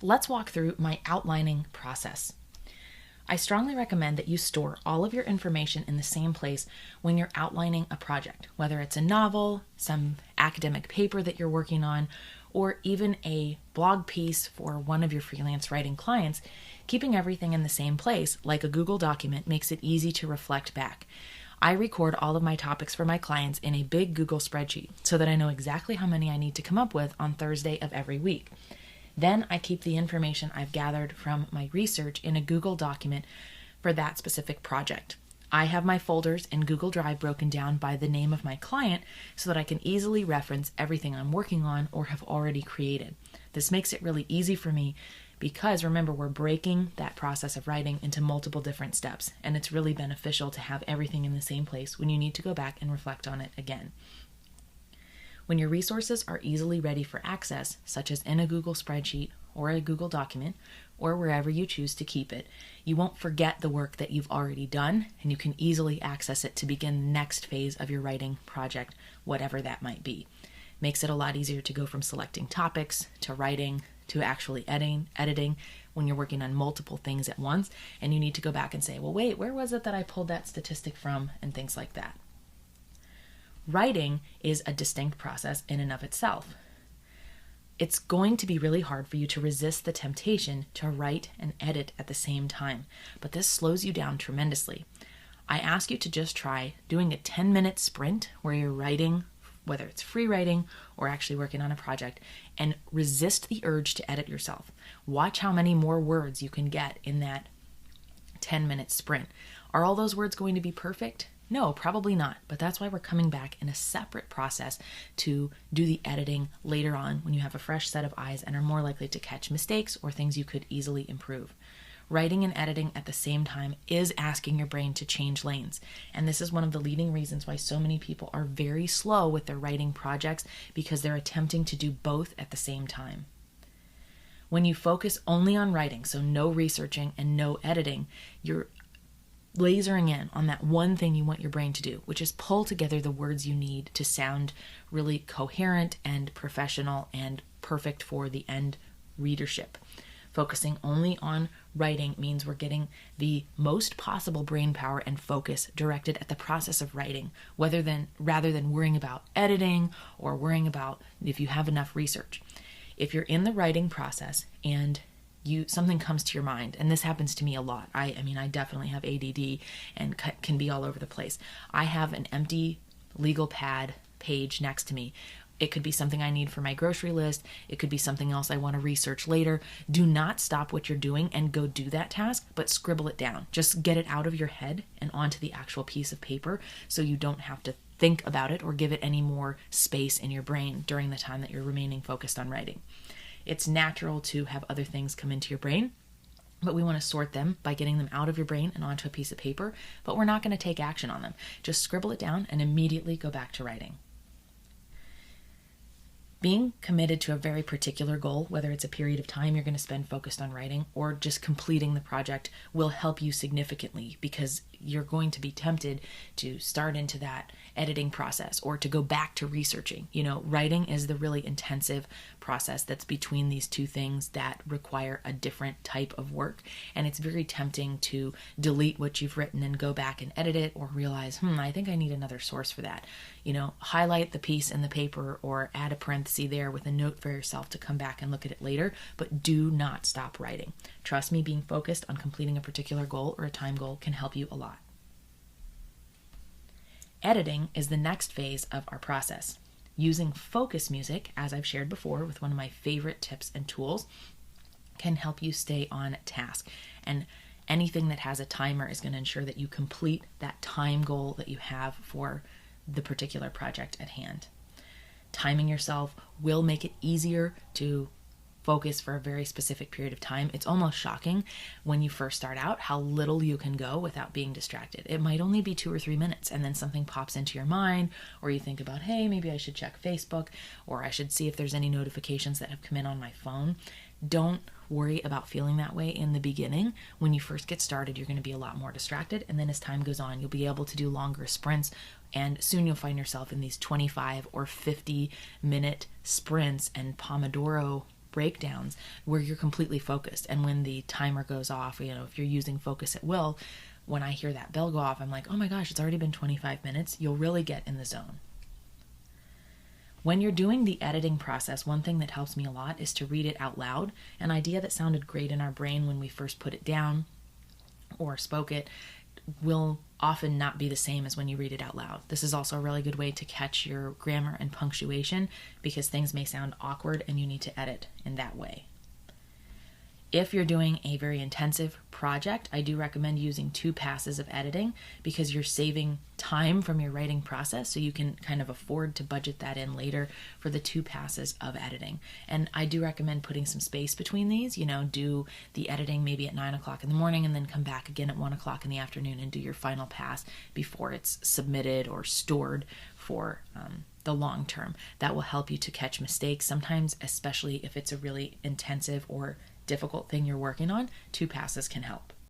Let's walk through my outlining process. I strongly recommend that you store all of your information in the same place when you're outlining a project, whether it's a novel, some academic paper that you're working on, or even a blog piece for one of your freelance writing clients. Keeping everything in the same place, like a Google document, makes it easy to reflect back. I record all of my topics for my clients in a big Google spreadsheet so that I know exactly how many I need to come up with on Thursday of every week. Then I keep the information I've gathered from my research in a Google document for that specific project. I have my folders in Google Drive broken down by the name of my client so that I can easily reference everything I'm working on or have already created. This makes it really easy for me because, remember, we're breaking that process of writing into multiple different steps, and it's really beneficial to have everything in the same place when you need to go back and reflect on it again. When your resources are easily ready for access, such as in a Google spreadsheet or a Google document, or wherever you choose to keep it, you won't forget the work that you've already done, and you can easily access it to begin the next phase of your writing project, whatever that might be. Makes it a lot easier to go from selecting topics to writing to actually editing when you're working on multiple things at once, and you need to go back and say, well, wait, where was it that I pulled that statistic from, and things like that. Writing is a distinct process in and of itself. It's going to be really hard for you to resist the temptation to write and edit at the same time, but this slows you down tremendously. I ask you to just try doing a 10-minute sprint where you're writing, whether it's free writing or actually working on a project, and resist the urge to edit yourself. Watch how many more words you can get in that 10-minute sprint. Are all those words going to be perfect? No, probably not, but that's why we're coming back in a separate process to do the editing later on when you have a fresh set of eyes and are more likely to catch mistakes or things you could easily improve. Writing and editing at the same time is asking your brain to change lanes, and this is one of the leading reasons why so many people are very slow with their writing projects, because they're attempting to do both at the same time. When you focus only on writing, so no researching and no editing, you're lasering in on that one thing you want your brain to do, which is pull together the words you need to sound really coherent and professional and perfect for the end readership. Focusing only on writing means we're getting the most possible brain power and focus directed at the process of writing, rather than worrying about editing or worrying about if you have enough research. If you're in the writing process and something comes to your mind, and this happens to me a lot. I definitely have ADD and can be all over the place. I have an empty legal pad page next to me. It could be something I need for my grocery list. It could be something else I want to research later. Do not stop what you're doing and go do that task, but scribble it down. Just get it out of your head and onto the actual piece of paper so you don't have to think about it or give it any more space in your brain during the time that you're remaining focused on writing. It's natural to have other things come into your brain, but we want to sort them by getting them out of your brain and onto a piece of paper, but we're not going to take action on them. Just scribble it down and immediately go back to writing. Being committed to a very particular goal, whether it's a period of time you're going to spend focused on writing or just completing the project, will help you significantly, because you're going to be tempted to start into that editing process or to go back to researching. Writing is the really intensive process that's between these two things that require a different type of work. And it's very tempting to delete what you've written and go back and edit it, or realize, I think I need another source for that. Highlight the piece in the paper or add a parenthesis there with a note for yourself to come back and look at it later, but do not stop writing. Trust me, being focused on completing a particular goal or a time goal can help you a lot. Editing is the next phase of our process. Using focus music, as I've shared before with one of my favorite tips and tools, can help you stay on task. And anything that has a timer is going to ensure that you complete that time goal that you have for the particular project at hand. Timing yourself will make it easier to focus for a very specific period of time. It's almost shocking when you first start out how little you can go without being distracted. It might only be 2 or 3 minutes, and then something pops into your mind, or you think about, hey, maybe I should check Facebook, or I should see if there's any notifications that have come in on my phone. Don't worry about feeling that way in the beginning. When you first get started, you're going to be a lot more distracted, and then as time goes on, you'll be able to do longer sprints, and soon you'll find yourself in these 25 or 50-minute sprints and Pomodoro breakdowns where you're completely focused. And when the timer goes off, if you're using focus at will, when I hear that bell go off, I'm like, oh my gosh, it's already been 25 minutes. You'll really get in the zone. When you're doing the editing process, one thing that helps me a lot is to read it out loud. An idea that sounded great in our brain when we first put it down or spoke it will often not be the same as when you read it out loud. This is also a really good way to catch your grammar and punctuation because things may sound awkward and you need to edit in that way. If you're doing a very intensive project, I do recommend using 2 passes of editing because you're saving time from your writing process, so you can kind of afford to budget that in later for the 2 passes of editing. And I do recommend putting some space between these, do the editing maybe at 9 o'clock in the morning and then come back again at 1 o'clock in the afternoon and do your final pass before it's submitted or stored for the long term. That will help you to catch mistakes. Sometimes, especially if it's a really intensive or difficult thing you're working on, 2 passes can help.